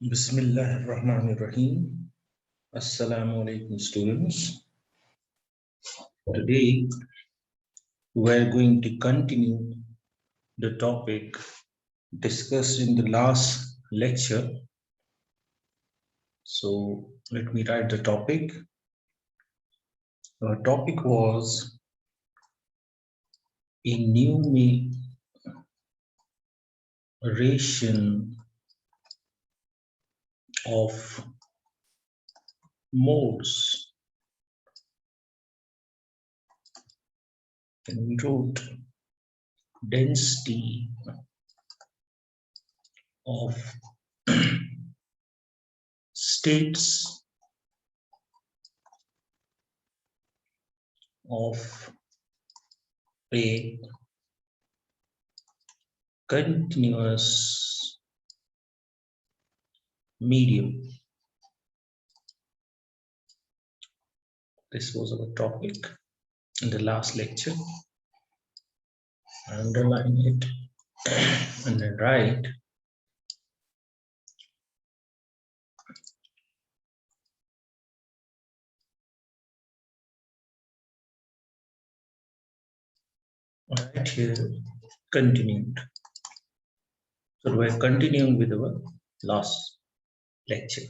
Bismillahirrahmanirrahim. Assalamu alaikum, students. Today we're going to continue the topic discussed in the last lecture. So let me write the topic. Our topic was enumeration of modes. And we wrote density of states of a continuous medium. This was our topic in the last lecture. Underline it and then write right here continued. So we're continuing with our last lecture.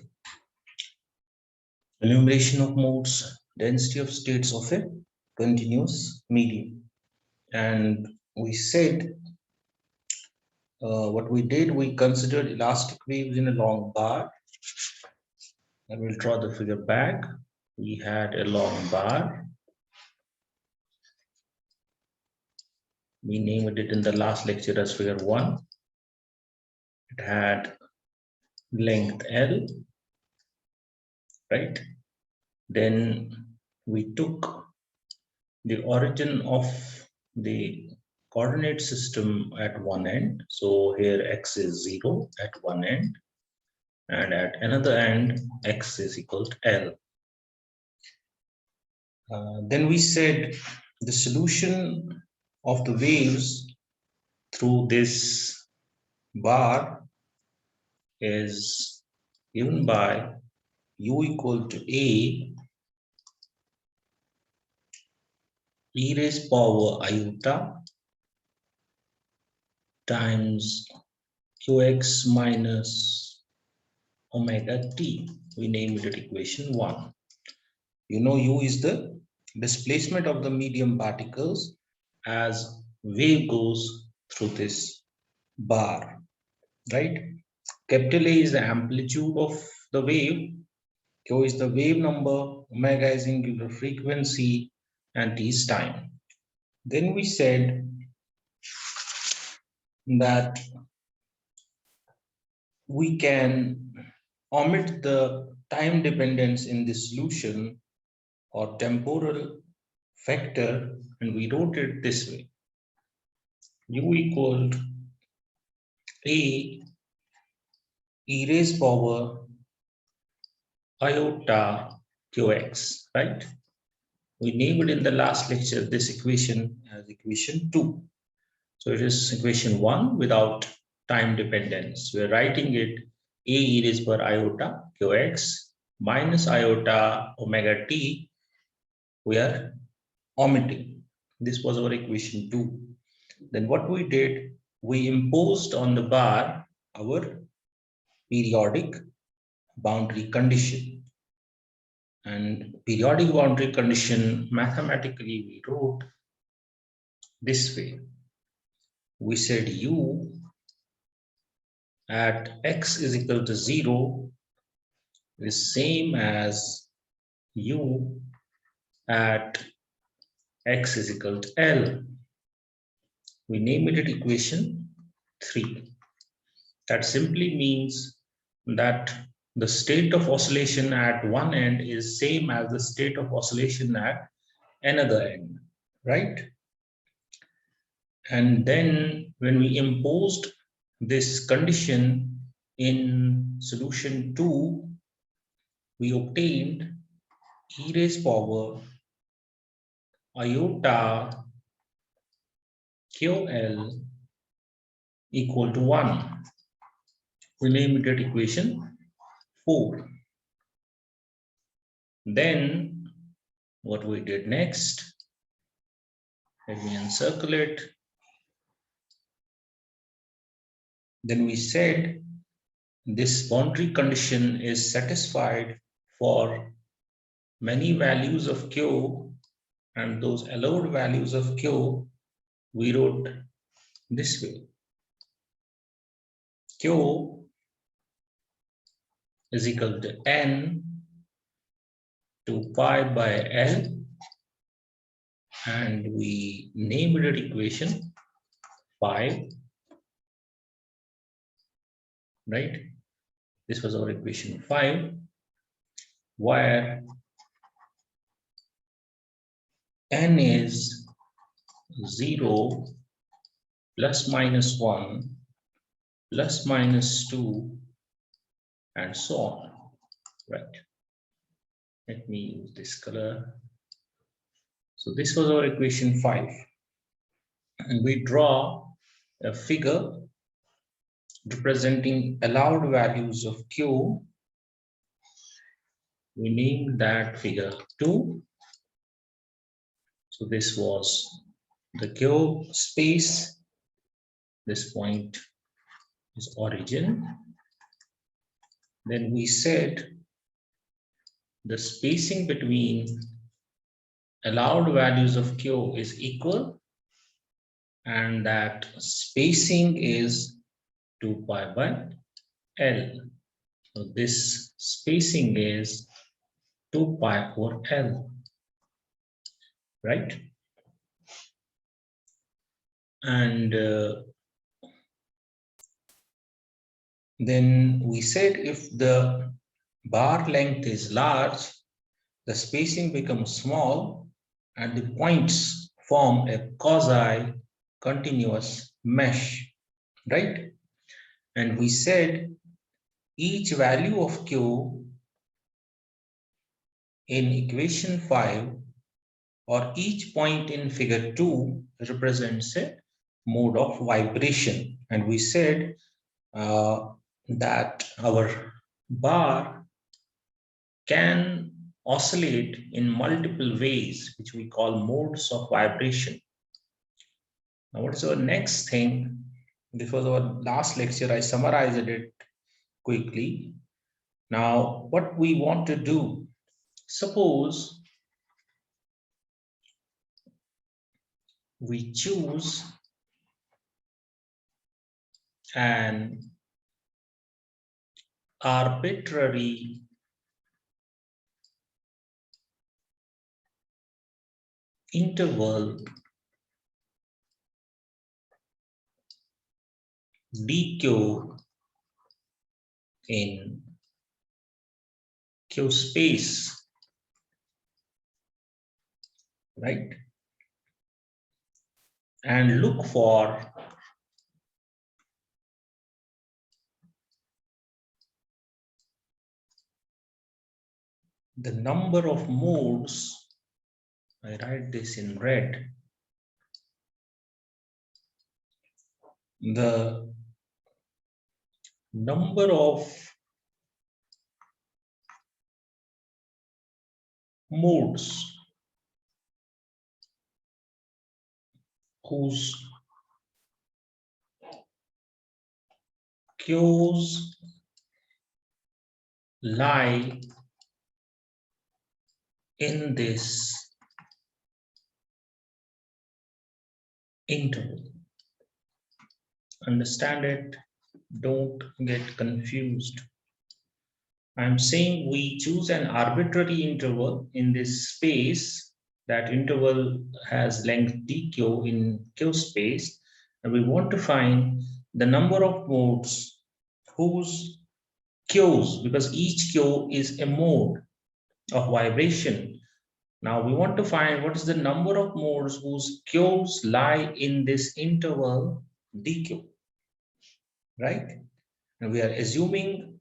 Enumeration of modes, density of states of a continuous medium. And we said what we did, we considered elastic waves in a long bar. And we'll draw the figure back. We had a long bar. We named it in the last lecture as figure 1. It had length L, right? Then we took the origin of the coordinate system at one end. So here x is 0 at one end, and at another end, x is equal to L. Then we said the solution of the waves through this bar is given by u equal to a e raised power iota times qx minus omega t. We named it equation 1. You know, u is the displacement of the medium particles as wave goes through this bar, right? Capital A is the amplitude of the wave, Q is the wave number, omega is angular frequency, and T is time. Then we said that we can omit the time dependence in this solution or temporal factor, and we wrote it this way. U equal to A e raised power iota qx, right? We named in the last lecture this equation as equation 2. So it is equation 1 without time dependence. We're writing it a e raised power iota qx minus iota omega t. We are omitting. This was our equation 2. Then what we did, we imposed on the bar our periodic boundary condition. And periodic boundary condition, mathematically we wrote this way. We said u at x is equal to 0 is same as u at x is equal to L. We named it equation 3. That simply means that the state of oscillation at one end is same as the state of oscillation at another end, right? And then when we imposed this condition in solution 2, we obtained e raised power iota ql equal to 1. We named it equation 4. Then what we did next, let me encircle it. Then we said this boundary condition is satisfied for many values of Q, and those allowed values of Q we wrote this way. Q is equal to N to pi by L, and we named it equation 5, right? This was our equation 5, where N is 0, plus minus 1, plus minus 2, and so on, right? Let me use this color. So this was our equation 5. And we draw a figure representing allowed values of Q. We name that figure 2. So this was the Q space. This point is origin. Then we said the spacing between allowed values of Q is equal, and that spacing is 2 pi by L. So this spacing is 2 pi over L, right? And then we said if the bar length is large, the spacing becomes small and the points form a quasi-continuous mesh, right? And we said each value of Q in equation 5 or each point in figure 2 represents a mode of vibration. And we said that our bar can oscillate in multiple ways, which we call modes of vibration. Now, what is our next thing? This was our last lecture. I summarized it quickly. Now, what we want to do, suppose we choose an arbitrary interval dq in Q space, right? And look for the number of modes. I write this in red. The number of modes whose Q's lie in this interval. Understand it, don't get confused. I'm saying we choose an arbitrary interval in this space. That interval has length dq in Q space, and we want to find the number of modes whose Q's, because each Q is a mode of vibration. Now we want to find what is the number of modes whose Q's lie in this interval dq, right? And we are assuming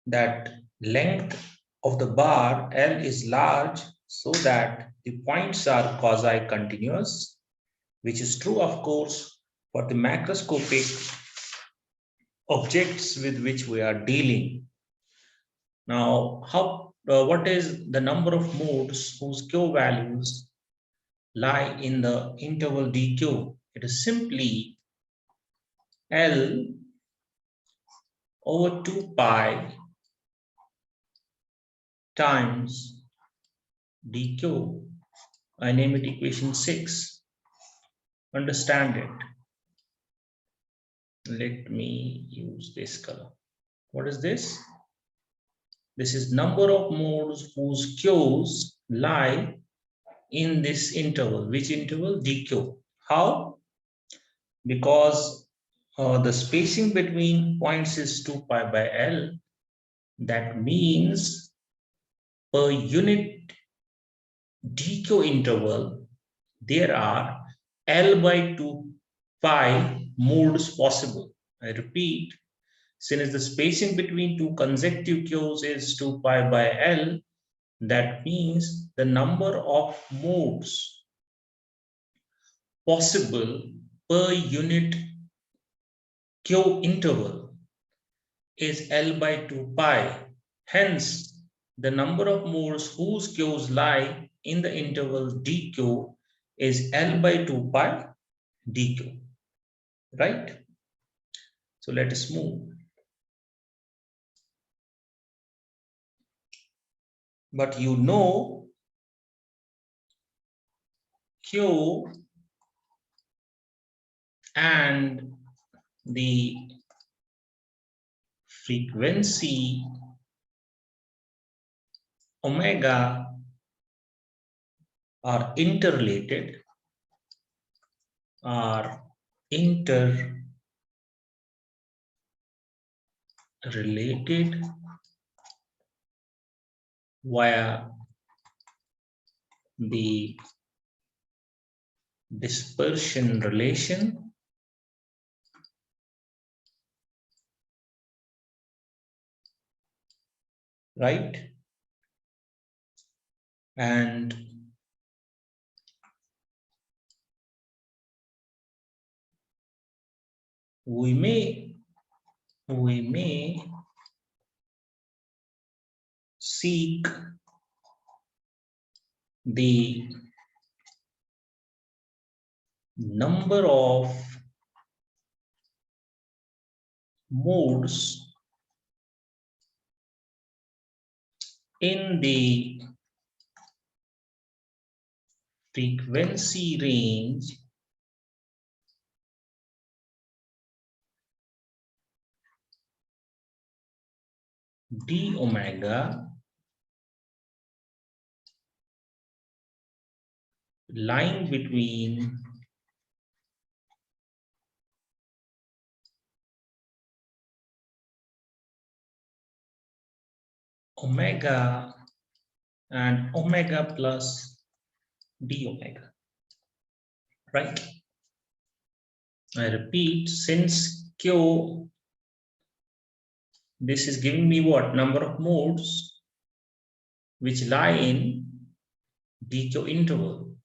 that length of the bar L is large so that the points are quasi-continuous, which is true, of course, for the macroscopic objects with which we are dealing. Now, what is the number of modes whose Q values lie in the interval dq? It is simply L over 2 pi times dq. I name it equation 6. Understand it. Let me use this color. What is this? This is number of modes whose Q's lie in this interval. Which interval? dq. How? Because the spacing between points is 2 pi by L. That means per unit dq interval, there are L by 2 pi modes possible. I repeat, since the spacing between two consecutive Q's is 2 pi by L, that means the number of modes possible per unit Q interval is L by 2 pi. Hence, the number of modes whose Q's lie in the interval dq is L by 2 pi dq. Right? So let us move. But you know Q and the frequency omega are interrelated, via the dispersion relation, right? And we may seek the number of modes in the frequency range d omega lying between omega and omega plus d omega, right? I repeat, since Q, this is giving me what? Number of modes which lie in dq interval.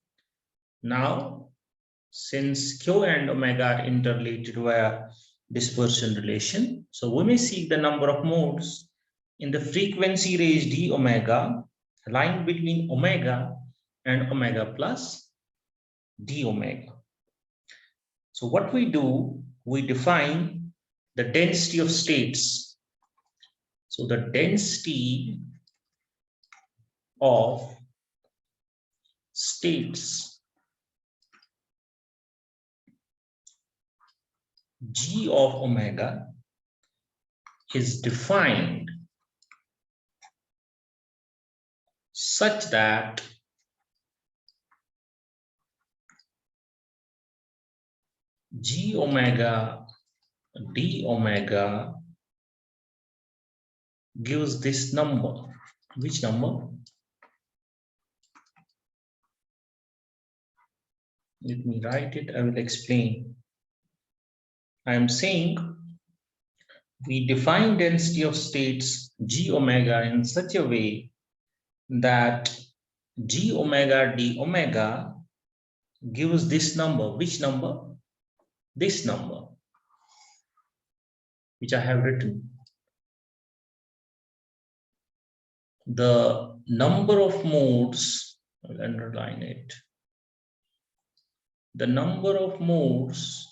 Now, since Q and omega are interrelated via dispersion relation, so we may seek the number of modes in the frequency range d omega lying between omega and omega plus d omega. So what we do, we define the density of states. So the density of states g of omega is defined such that g omega d omega gives this number. Which number? Let me write it. I will explain. I am saying we define density of states g omega in such a way that g omega d omega gives this number. Which number? This number, which I have written. the number of modes, I'll underline it, the number of modes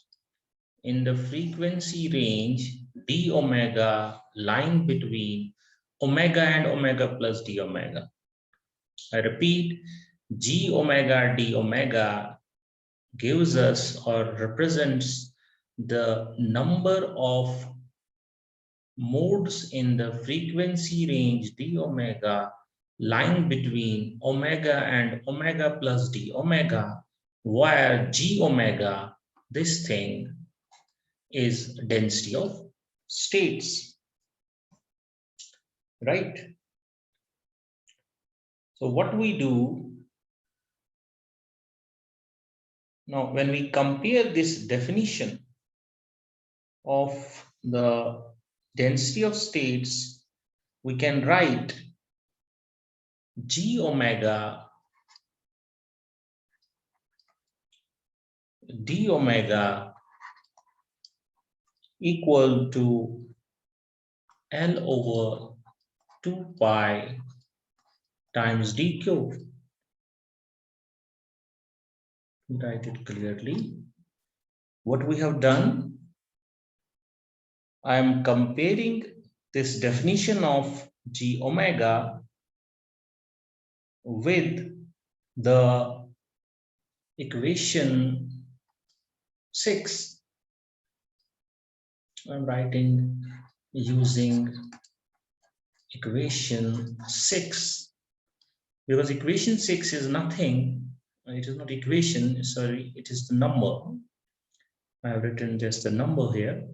in the frequency range d omega lying between omega and omega plus d omega. I repeat, g omega d omega gives us or represents the number of modes in the frequency range d omega lying between omega and omega plus d omega, where g omega, this thing, is density of states, right? So what we do now, when we compare this definition of the density of states, we can write g omega d omega equal to L over 2 pi times dq. Write it clearly. What we have done, I am comparing this definition of g omega with the equation 6. I'm writing using equation 6 because equation 6 is nothing. It is not equation, sorry, it is the number. I have written just the number here.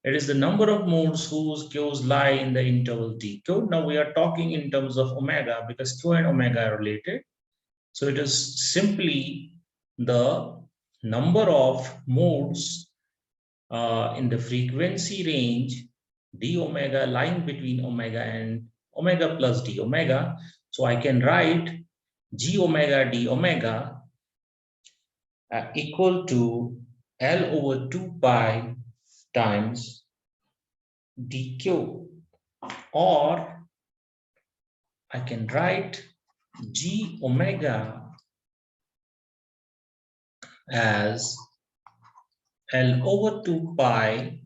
It is the number of modes whose q's lie in the interval dq. Now we are talking in terms of omega because q and omega are related. So it is simply the number of modes in the frequency range d omega lying between omega and omega plus d omega. So I can write g omega d omega equal to L over 2 pi times dq, or I can write g omega as L over 2 pi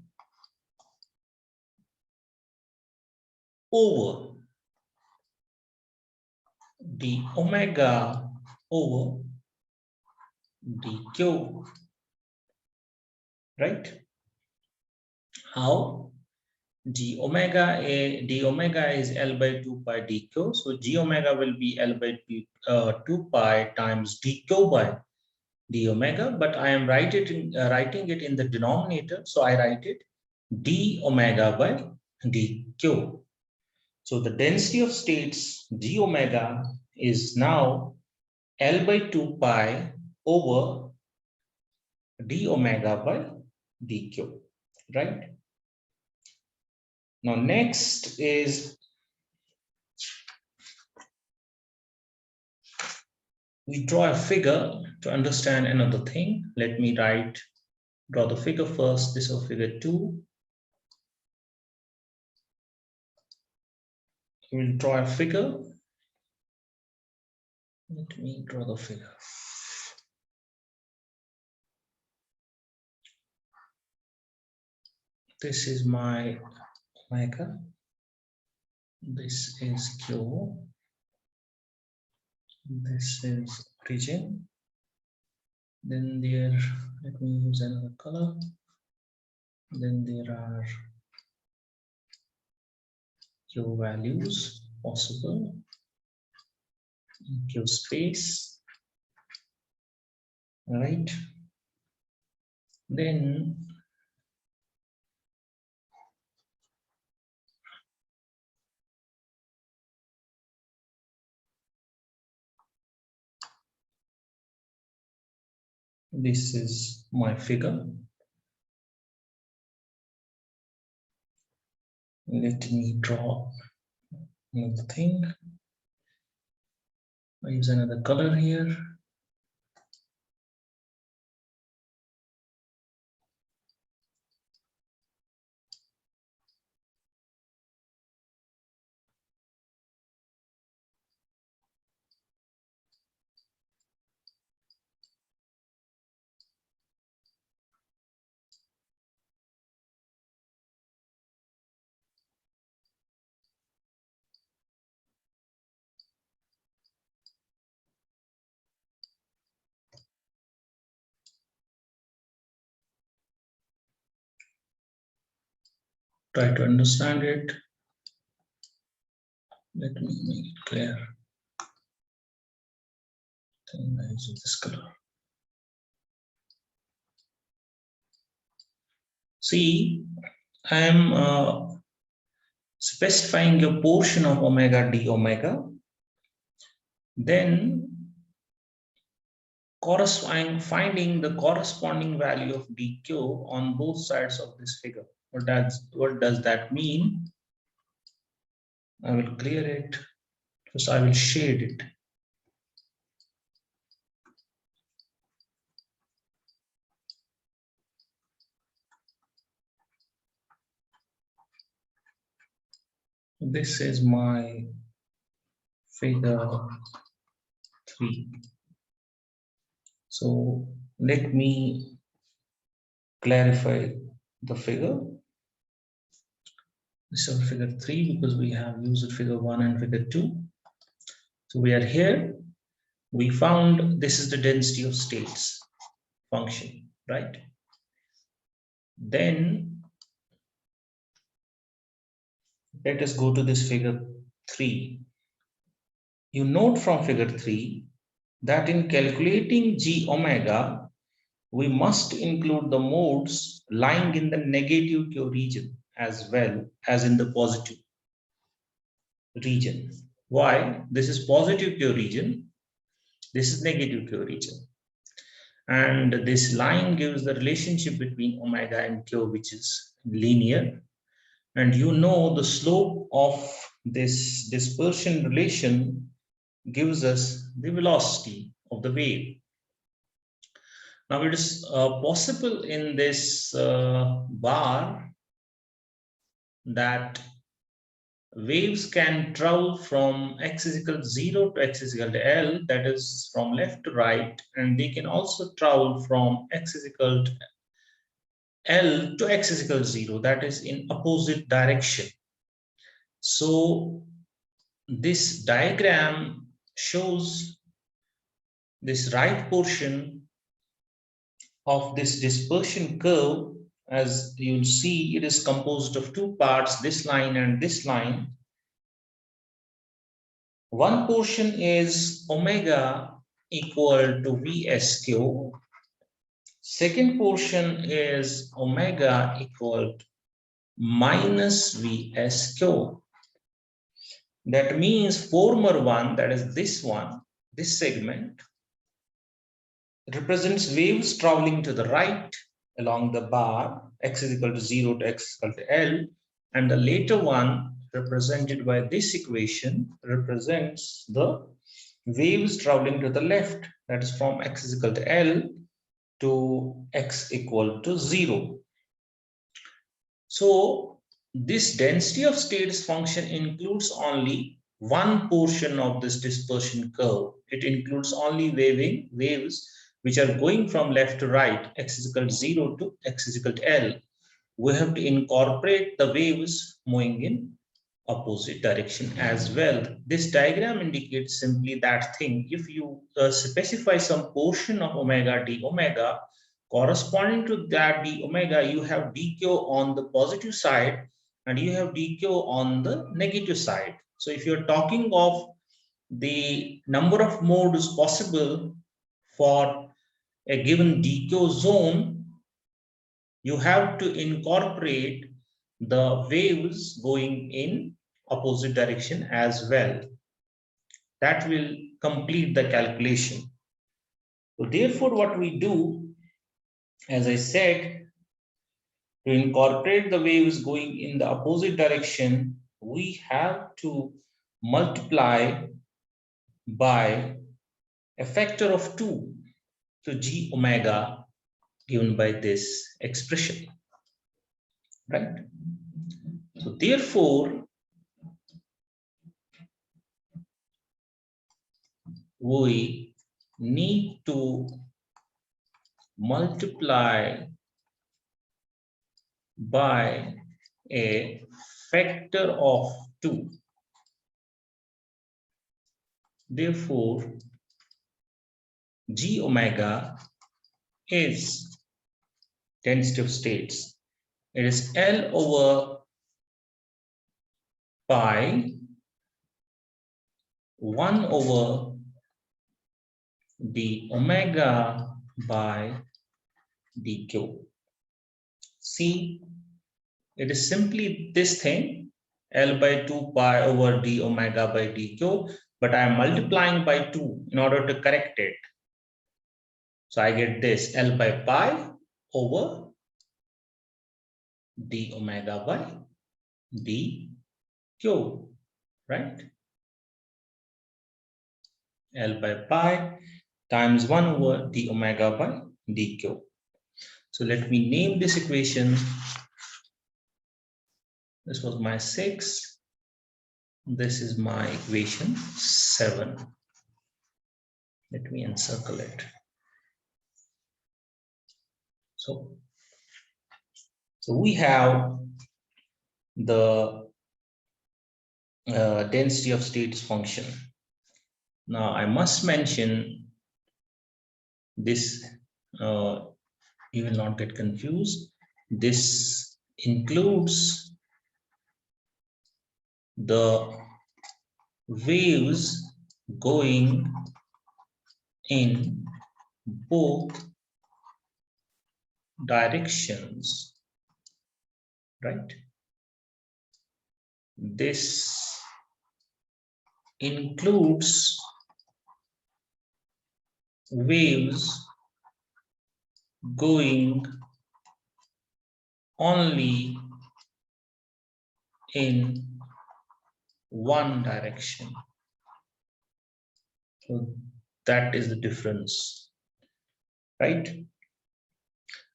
over d omega over dq, right? How? d omega is L by 2 pi dq. So g omega will be L by 2 pi times dq by d omega, but I am writing it in the denominator. So I write it d omega by dq. So the density of states g omega is now L by 2 pi over d omega by dq, right? Now next is we draw a figure to understand another thing. Let me draw the figure first. This is figure 2. We'll draw a figure. Let me draw the figure. This is my omega. This is Q. This is origin. Then there, let me use another color. Then there are Q values possible in Q space. All right. Then this is my figure. Let me draw another thing. I use another color here. Try to understand it. Let me make it clear. This color. See, I am specifying a portion of omega d omega, then finding the corresponding value of dq on both sides of this figure. What does that mean? I will clear it. First, I will shade it. This is my figure 3. So let me clarify the figure. This is figure 3 because we have used figure 1 and figure 2. So we are here. We found this is the density of states function, right? Then let us go to this figure 3. You note from figure 3 that in calculating g omega, we must include the modes lying in the negative Q region as well as in the positive region. Why? This is positive Q region, this is negative Q region. And this line gives the relationship between omega and Q, which is linear. And you know the slope of this dispersion relation gives us the velocity of the wave. Now it is possible in this bar that waves can travel from x is equal to 0 to x is equal to L, that is from left to right, and they can also travel from x is equal to L to x is equal to 0, that is in opposite direction. So this diagram shows this right portion of this dispersion curve. As you'll see, it is composed of two parts, this line and this line. One portion is omega equal to VSQ. Second portion is omega equal to minus VSQ. That means former one, that is this one, this segment, represents waves traveling to the right along the bar, x is equal to 0 to x is equal to L, and the later one, represented by this equation, represents the waves traveling to the left, that is from x is equal to L to x equal to 0. So this density of states function includes only one portion of this dispersion curve. It includes only waves which are going from left to right, x is equal to 0 to x is equal to L. We have to incorporate the waves moving in opposite direction as well. This diagram indicates simply that thing. If you specify some portion of omega d omega, corresponding to that d omega, you have dq on the positive side and you have dq on the negative side. So if you're talking of the number of modes possible for a given dq zone, you have to incorporate the waves going in opposite direction as well. That will complete the calculation. So therefore, what we do, as I said, to incorporate the waves going in the opposite direction, we have to multiply by a factor of 2 to g omega given by this expression, right? So therefore, we need to multiply by a factor of 2. Therefore, g omega is density of states. It is L over pi 1 over d omega by dq. See, it is simply this thing, L by 2 pi over d omega by dq, but I am multiplying by 2 in order to correct it. So I get this L by pi over d omega by dq, right? L by pi times 1 over d omega by dq. So let me name this equation. This was my 6. This is my equation 7. Let me encircle it. So we have the density of states function. Now I must mention this, you will not get confused. This includes the waves going in both directions, right? This includes waves going only in one direction. So that is the difference, right?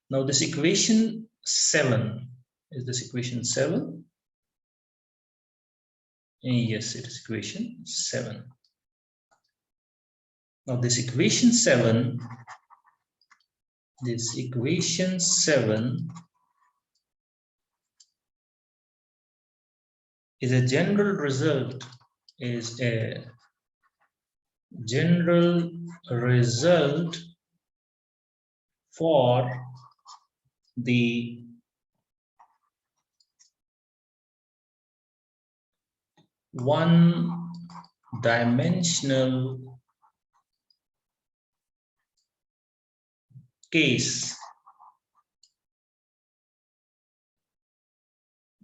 Now this equation 7, is this equation 7? Yes, it is equation 7. Now this equation 7 is a general result, for the one-dimensional case,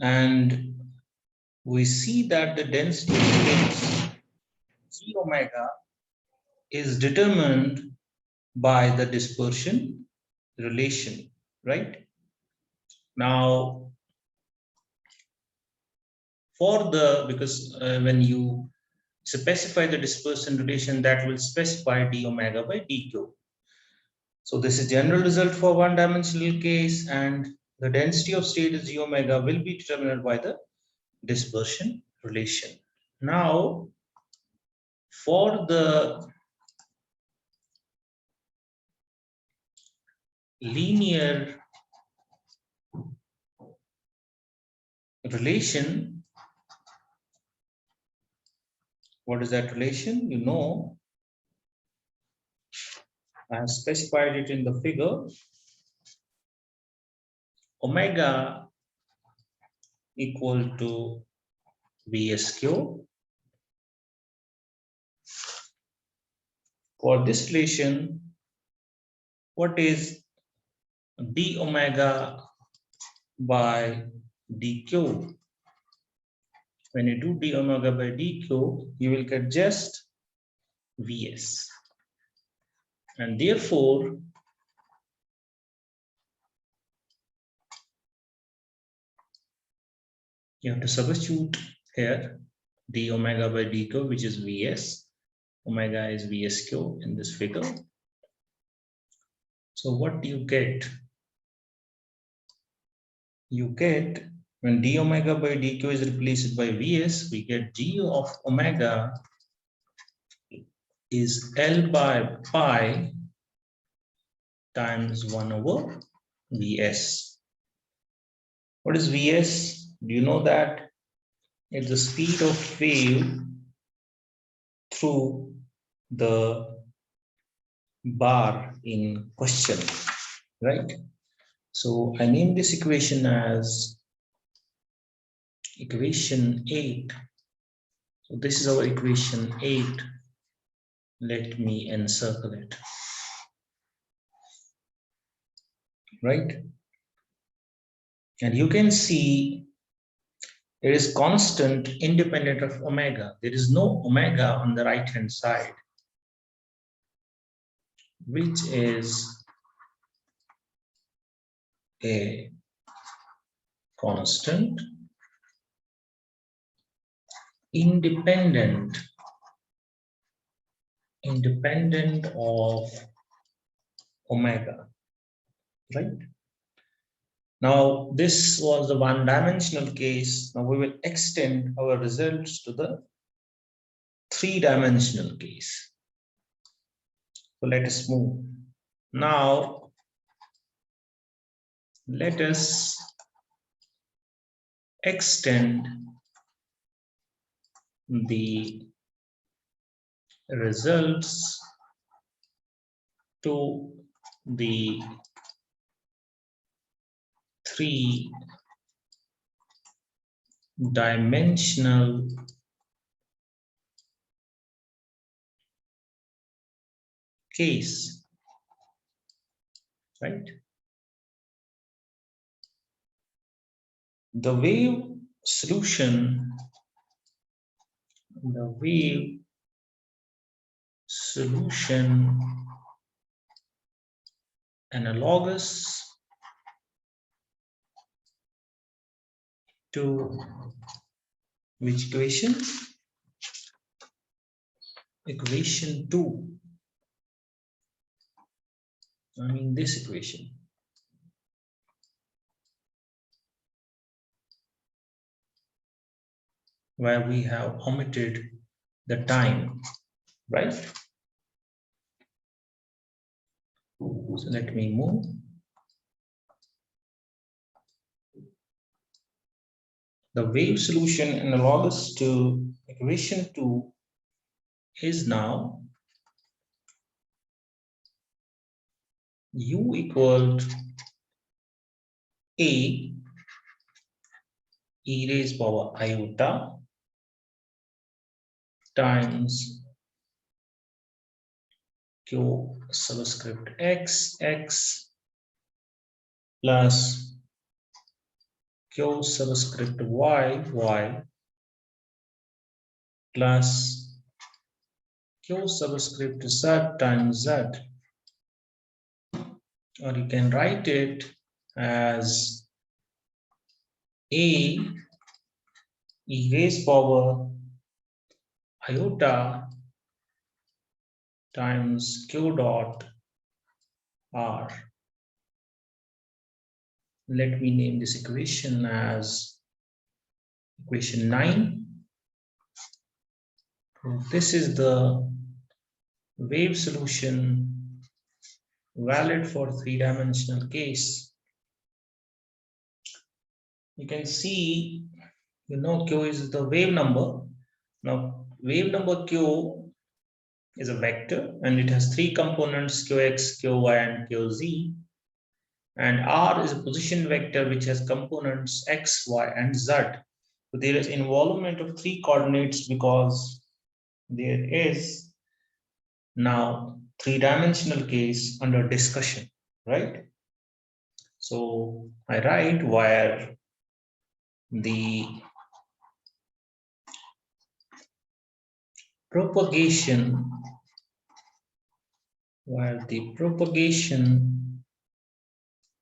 and we see that the density of states g omega is determined by the dispersion relation, right? Now because when you specify the dispersion relation, that will specify d omega by dq. So this is general result for one-dimensional case, and the density of state is g omega will be determined by the dispersion relation. Now, for the linear relation, what is that relation? You know, I have specified it in the figure. Omega equal to VSQ. For this relation, what is d omega by dq? When you do d omega by dq, you will get just Vs. And therefore, you have to substitute here d omega by dq, which is Vs. Omega is Vsq in this figure. So what do you get? You get, when d omega by dq is replaced by Vs, we get g of omega is L by pi times 1 over Vs. What is Vs? Do you know that? It's the speed of wave through the bar in question, right? So I name this equation as equation 8. So this is our equation 8. Let me encircle it. Right? And you can see it is constant independent of omega. There is no omega on the right hand side, which is a constant independent of omega, right? Now, this was the one-dimensional case. Now we will extend our results to the three-dimensional case. So let us move. Now, let us extend the results to the three-dimensional case, right? The wave solution analogous to which equation? Equation 2. I mean this equation. Where we have omitted the time, right? So let me move. The wave solution analogous to equation 2 is now u equal a e raised power iota times q subscript x plus q subscript y plus q subscript z times z, or you can write it as a e raised power iota times q dot r. Let me name this equation as equation 9. This is the wave solution valid for three-dimensional case. You can see, q is the wave number. Now, wave number q is a vector and it has three components, qx, qy, and qz. And r is a position vector which has components x, y, and z. So there is involvement of three coordinates because there is now three-dimensional case under discussion, right? So I write where the propagation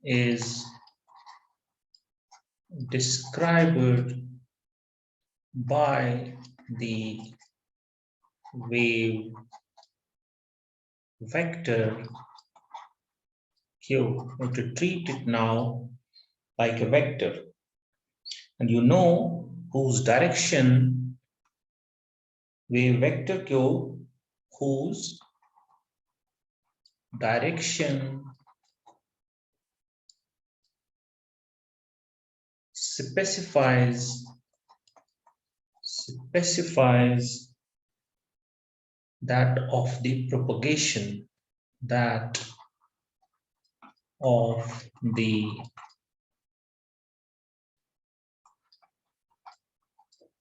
is described by the wave vector q. We have to treat it now like a vector, and whose direction wave vector q, whose direction specifies that of the propagation,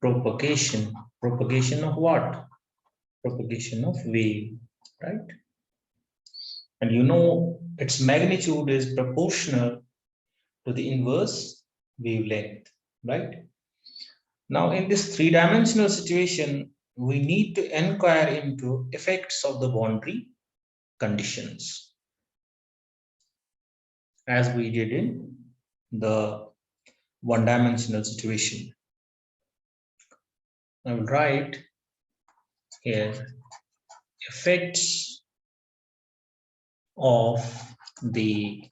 propagation. Propagation of what? Propagation of wave, right? And you know its magnitude is proportional to the inverse wavelength, right? Now in this three-dimensional situation, we need to inquire into effects of the boundary conditions as we did in the one-dimensional situation. I will write here effects of the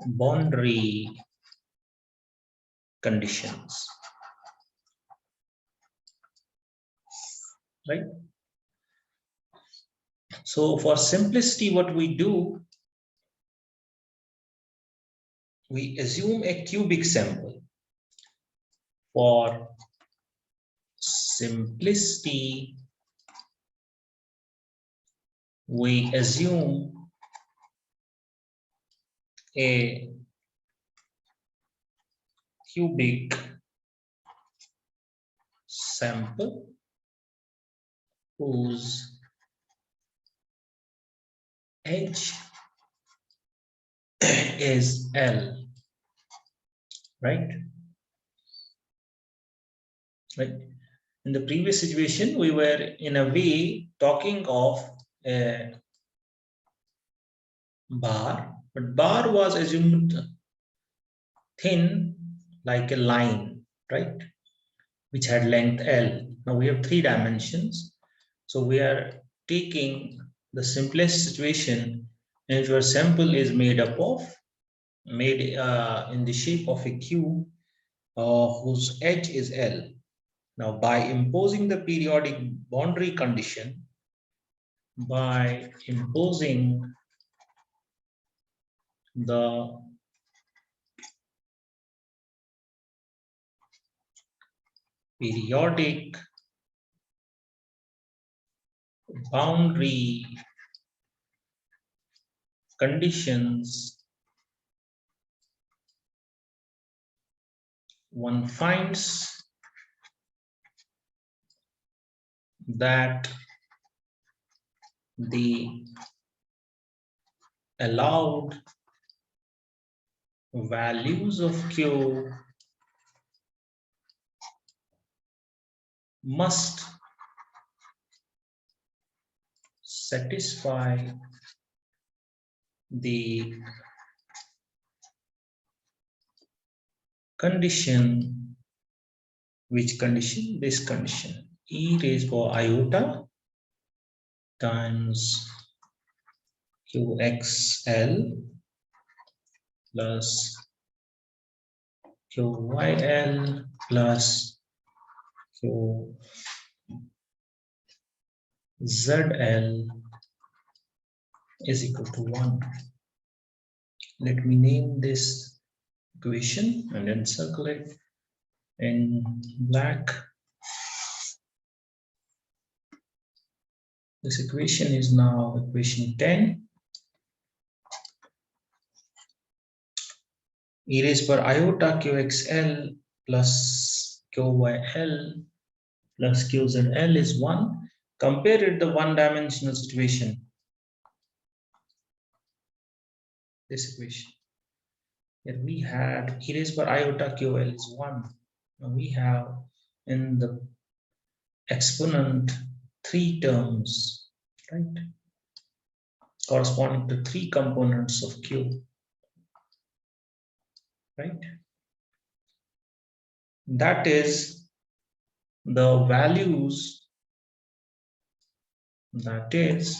boundary conditions, right? So for simplicity, what we do, we assume a cubic sample. For simplicity, we assume a cubic sample whose edge is L, right? Right. In the previous situation, we were in a way talking of a bar, but bar was assumed thin like a line, right? Which had length L. Now we have three dimensions. So we are taking the simplest situation in which our sample is made in the shape of a cube whose edge is L. Now by imposing the periodic boundary condition, by imposing the periodic boundary conditions, one finds that the allowed values of Q must satisfy the condition. Which condition? This condition. E raised by iota times QXL plus QYL plus QZL is equal to 1. Let me name this equation and then circle it in black. This equation is now equation 10. E raised per iota QXL plus QYL plus QZL is 1. Compare it the one-dimensional situation. This equation. Here we had e raised per iota QL is 1. Now we have in the exponent 3 terms, right? Corresponding to 3 components of Q, right? That is the values, that is,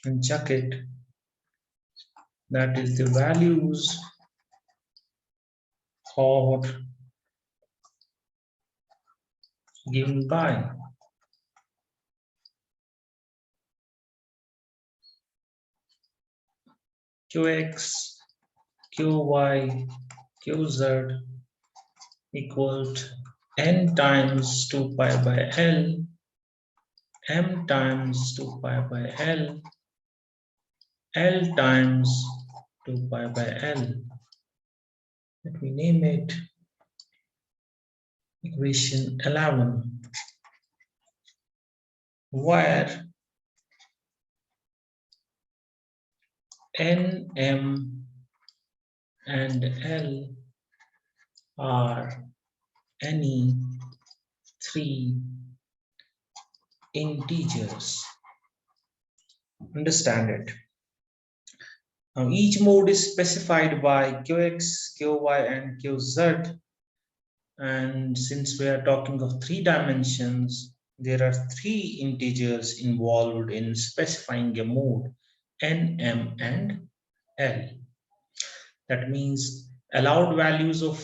and check it, that is the values of given by Qx, Qy, Qz equal to n times 2 pi by L, m times 2 pi by L, L times 2 pi by L. Let me name it equation 11, where N, M, and L are any three integers. Understand it. Now each mode is specified by Qx, Qy, and Qz. And since we are talking of 3 dimensions, there are 3 integers involved in specifying a mode, N, M, and L. That means allowed values of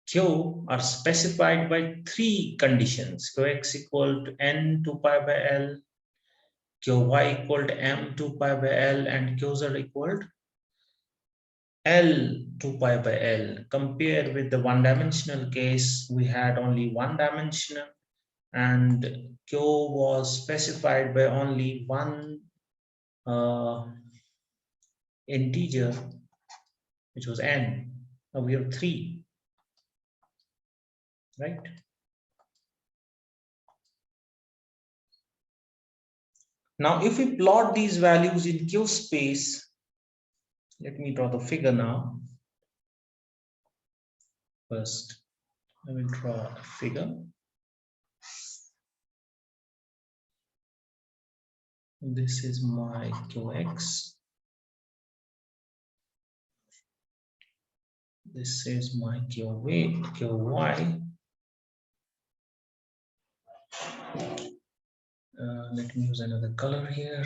Q are specified by 3 conditions: Qx equal to N 2 pi by L, Qy equal to M 2 pi by L, and Qz equal to L 2 pi by L. Compared with the one-dimensional case, we had only one dimensional, and Q was specified by only one integer, which was N. Now we have 3, right? Now, if we plot these values in Q space, let me draw the figure now. First, I will draw a figure. This is my Qx. This is my Qy. Let me use another color here.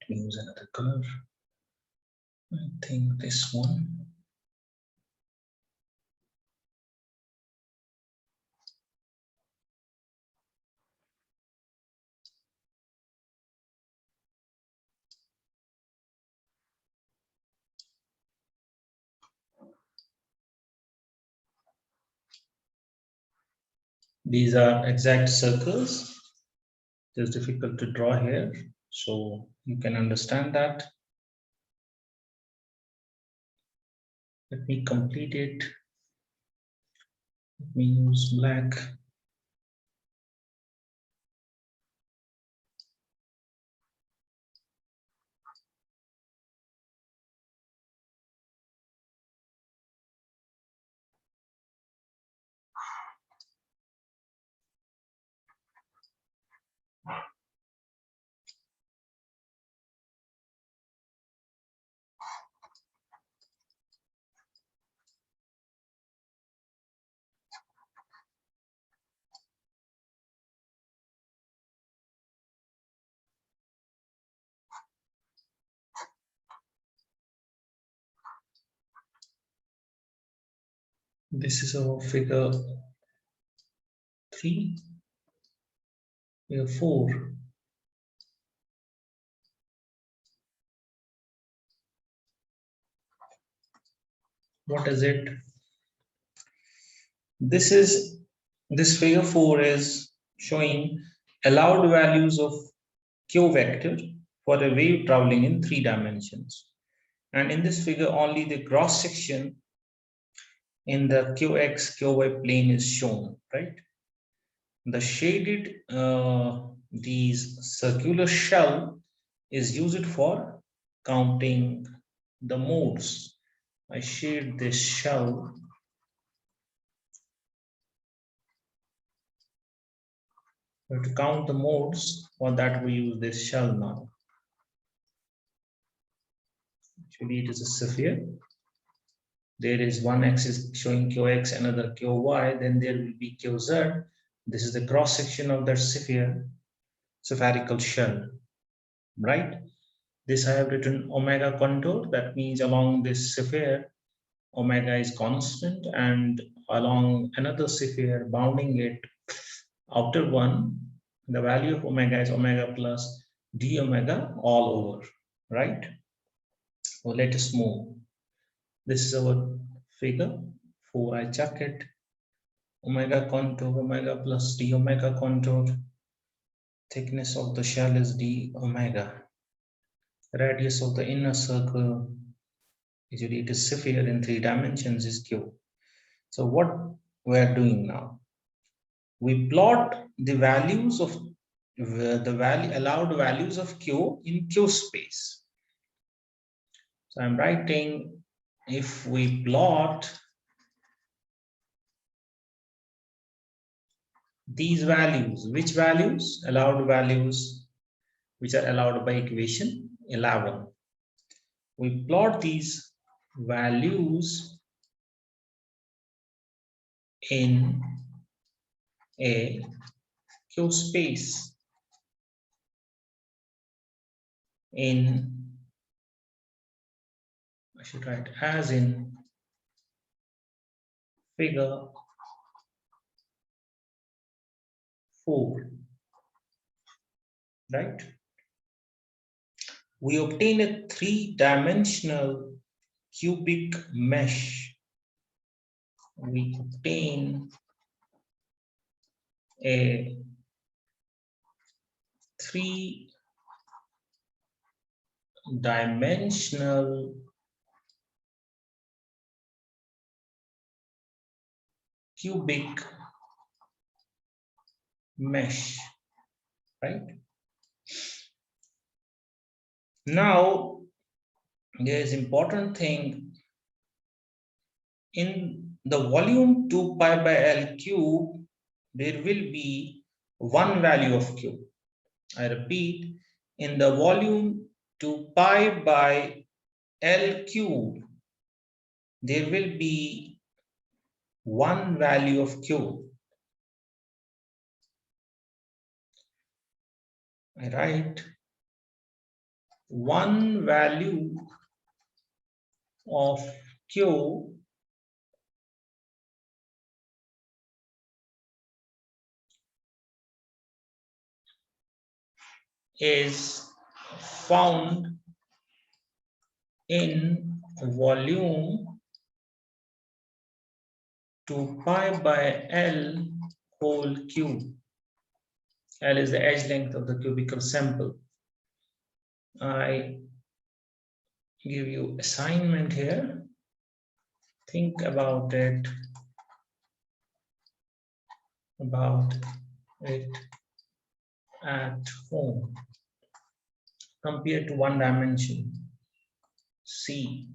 Let me use another color. I think this one. These are exact circles. It's difficult to draw here, so you can understand that. Let me complete it. Let me use black. This is our figure 3, figure 4. What is it? This figure 4 is showing allowed values of Q vector for a wave traveling in 3 dimensions. And in this figure, only the cross section in the QX, QY plane is shown, right? The shaded, these circular shell is used for counting the modes. I shade this shell. To count the modes, for that we use this shell now. Actually, it is a sphere. there is one axis showing qx, another qy, then there will be qz. This is the cross section of that spherical shell, right? This I have written omega contour. That means along this sphere, omega is constant, and along another sphere bounding it, outer one, the value of omega is omega plus d omega all over, right? So let us move. This is our figure 4. I check it. Omega contour, omega plus d omega contour. Thickness of the shell is d omega. Radius of the inner circle, usually it is sphere in 3 dimensions, is q. So what we are doing now? We plot the values of allowed values of q in q space. So I'm writing, if we plot these values, which values? Allowed values, which are allowed by equation 11. We plot these values in a q space in, I should write as in figure 4, right? We obtain a 3-dimensional cubic mesh. We obtain a 3-dimensional cubic mesh, right? Now, there is important thing. In the volume 2 pi by L cube, there will be one value of q. I repeat, in the volume 2 pi by L cube, there will be one value of q. I write one value of q is found in volume 2 pi by L whole cube. L is the edge length of the cubical sample. I give you assignment here. Think about it at home. Compared to one dimension. C.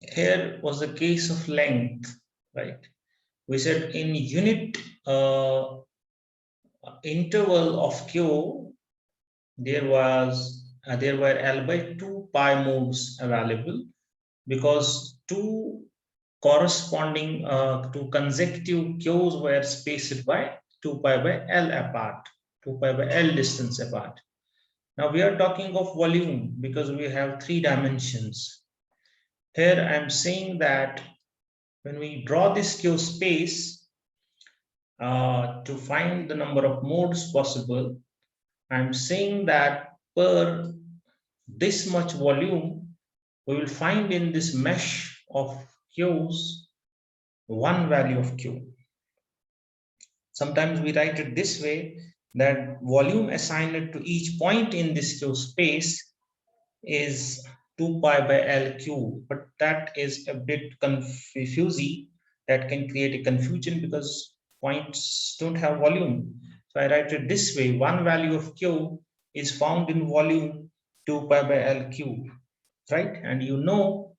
Here was the case of length, right? We said in unit interval of q, there were L by 2 pi modes available, because two corresponding two consecutive q's were spaced by 2 pi by L apart, 2 pi by L distance apart. Now we are talking of volume because we have 3 dimensions. Here I'm saying that when we draw this q space to find the number of modes possible, I'm saying that per this much volume, we will find in this mesh of q's one value of q. Sometimes we write it this way, that volume assigned to each point in this q space is 2 pi by L cube, but that is a bit confusing. That can create a confusion because points don't have volume. So I write it this way, one value of q is found in volume 2 pi by L cube, right? And you know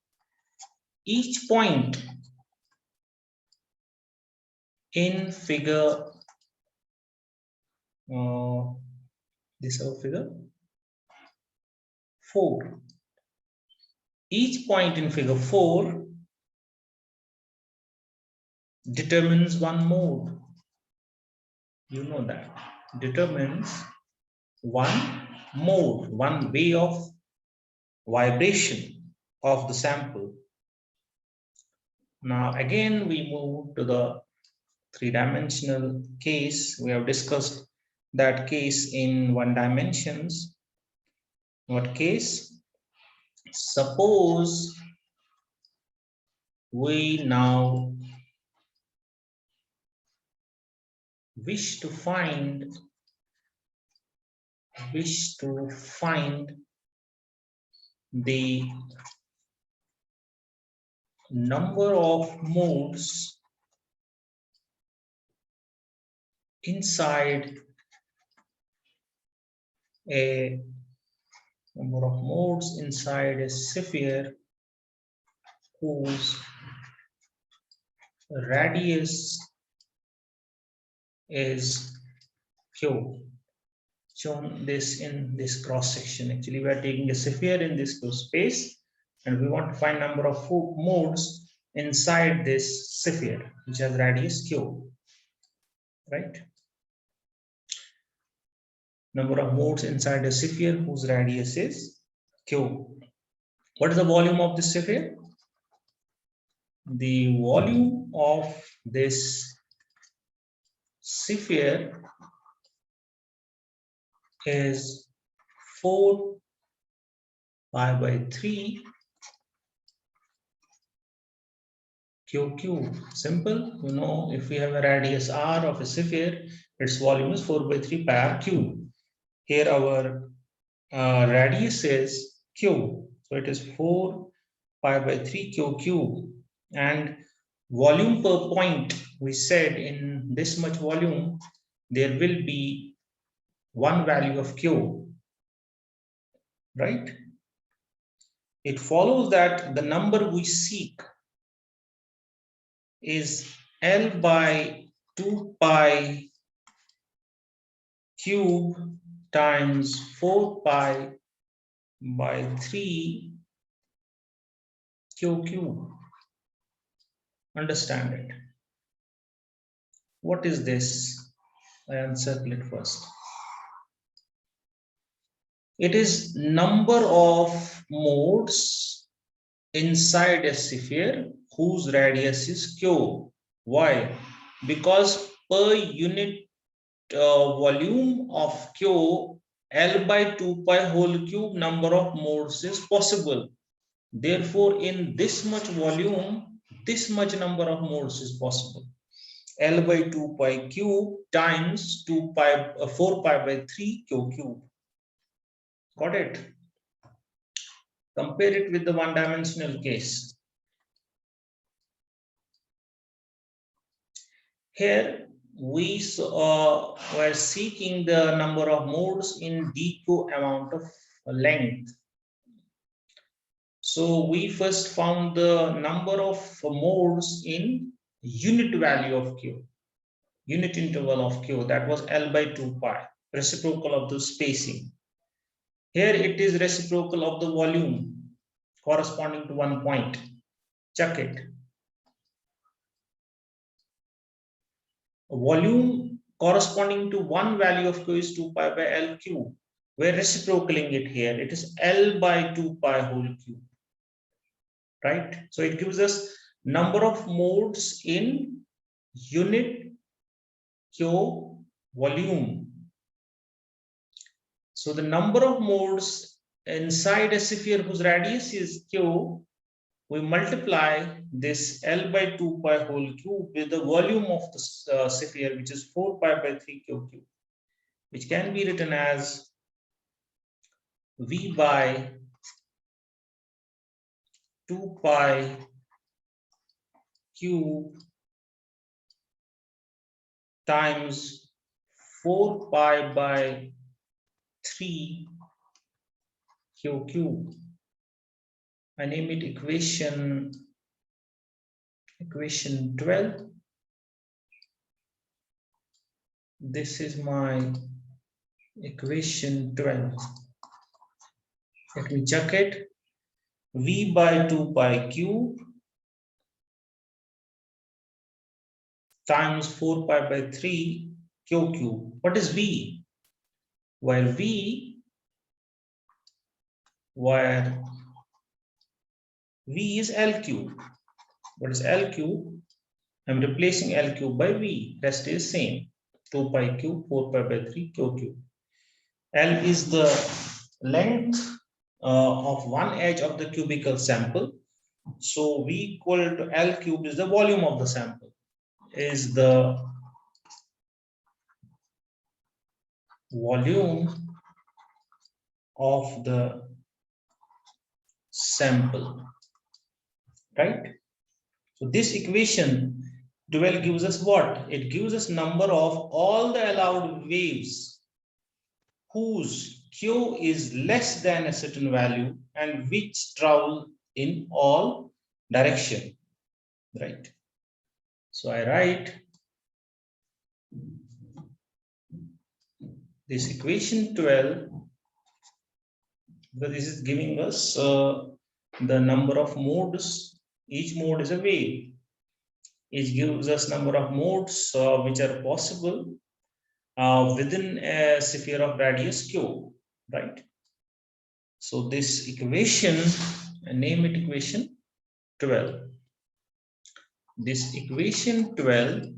each point in figure, this is our figure. 4. Each point in figure 4 determines one mode. You know that. Determines one mode, one way of vibration of the sample. Now again we move to the three-dimensional case. We have discussed that case in one dimensions. What case? Suppose we now wish to find the number of modes inside a sphere whose radius is q. Shown this in this cross section. Actually, we are taking a sphere in this space, and we want to find number of modes inside this sphere, which has radius q. Right? Number of modes inside a sphere whose radius is q. What is the volume of this sphere? The volume of this sphere is 4 pi by 3 q. Simple. You know, if we have a radius r of a sphere, its volume is 4 by 3 pi r cube. Here our radius is q. So it is 4 pi by 3 q. And volume per point, we said in this much volume, there will be one value of q. Right? It follows that the number we seek is L by 2 pi cube times 4 pi by 3 q cube. Understand it. What is this? I uncircle it first. It is number of modes inside a sphere whose radius is q. Why? Because per unit volume of q, L by 2 pi whole cube number of modes is possible. Therefore, in this much volume, this much number of modes is possible. L by 2 pi cube times 4 pi by 3 q cube. Got it? Compare it with the one-dimensional case. Here we were seeking the number of modes in dq amount of length. So we first found the number of modes in unit value of q, unit interval of q, that was L by 2 pi, reciprocal of the spacing. Here it is reciprocal of the volume corresponding to one point. Check it. Volume corresponding to one value of q is 2 pi by L cube. We're reciprocaling it here. It is L by 2 pi whole cube. Right? So it gives us number of modes in unit q volume. So the number of modes inside a sphere whose radius is q, we multiply this L by 2 pi whole cube with the volume of the sphere, which is 4 pi by 3 q cube, which can be written as V by 2 pi cube times 4 pi by 3 q cube. I name it equation 12. This is my equation 12. Let me check it. V by 2 pi cube times 4 pi by 3 Q cube. What is V? While V is L cube. What is L cube? I'm replacing L cube by V. Rest is same. 2 pi cube, 4 pi by 3 Q cube. L is the length of one edge of the cubical sample. So V equal to L cube is the volume of the sample. Is the volume of the sample, right? So this equation 12 gives us what? It gives us number of all the allowed waves whose Q is less than a certain value and which travel in all direction, right? So I write this equation 12 because this is giving us the number of modes. Each mode is a wave. It gives us number of modes which are possible within a sphere of radius q, right? So this equation, name it equation 12. This equation 12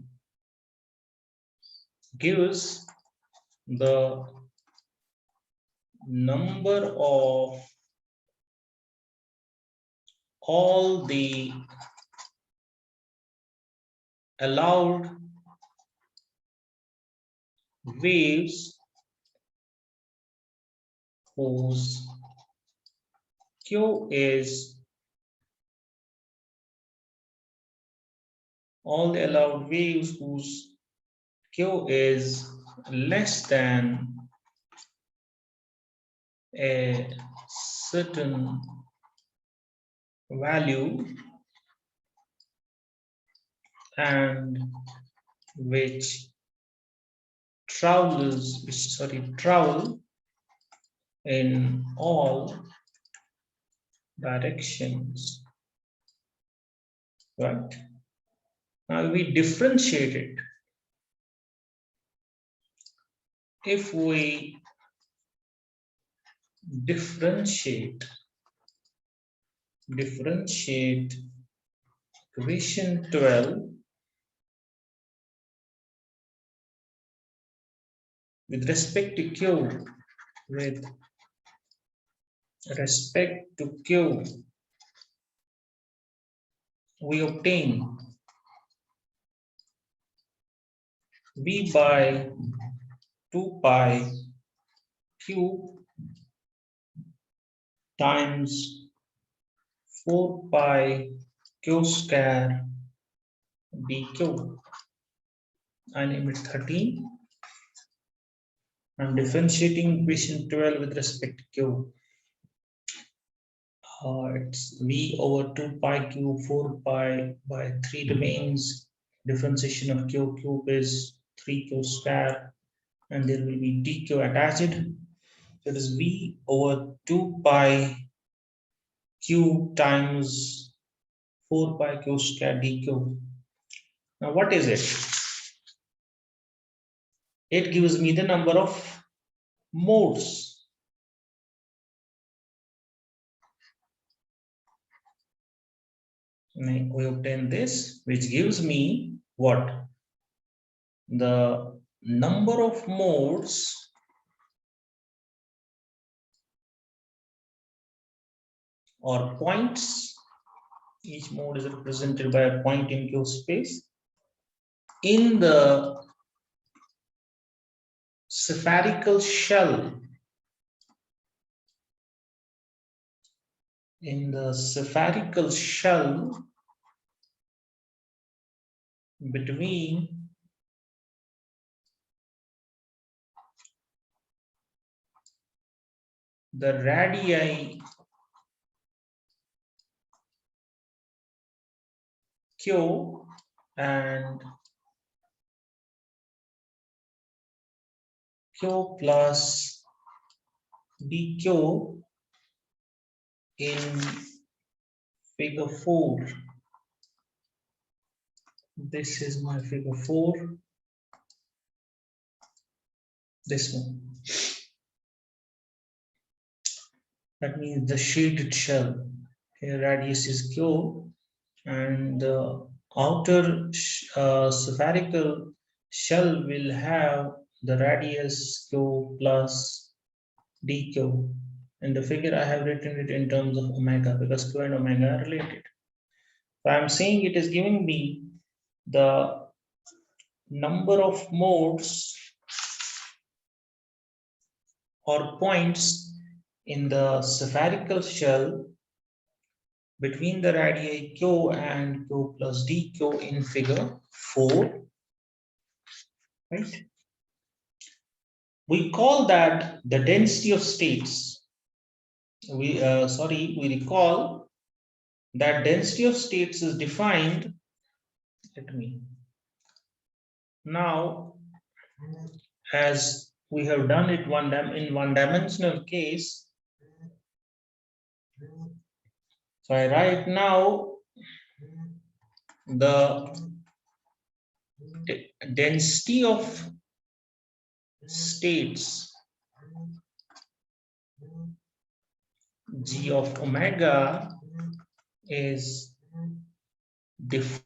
gives the number of all the allowed waves whose Q is all the allowed waves whose Q is less than a certain value and which travel in all directions, right? Now we differentiate it. If we differentiate equation 12 with respect to Q, we obtain V by 2 pi cube times 4 pi q square dq. I name it 13. I'm differentiating equation 12 with respect to q. It's V over 2 pi cube 4 pi by 3 remains. Differentiation of q cube is 3q square and there will be dq attached. So it is V over 2 pi cube times 4 pi q square dq. Now what is it? It gives me the number of modes. We obtain this, which gives me what? The number of modes or points. Each mode is represented by a point in Q space in the spherical shell. In the spherical shell between the radii Q and Q plus dq, in figure 4. This is my figure 4. This one. That means the shaded shell. Here radius is Q, and the outer spherical shell will have the radius Q plus dq. In the figure, I have written it in terms of omega because Q and omega are related. So I'm saying it is giving me the number of modes or points in the spherical shell between the radii Q and Q plus dq in figure 4, right? We call that the density of states. We recall that density of states is defined. Let me now, as we have done it in one-dimensional case. So I write now the density of states G of omega is defined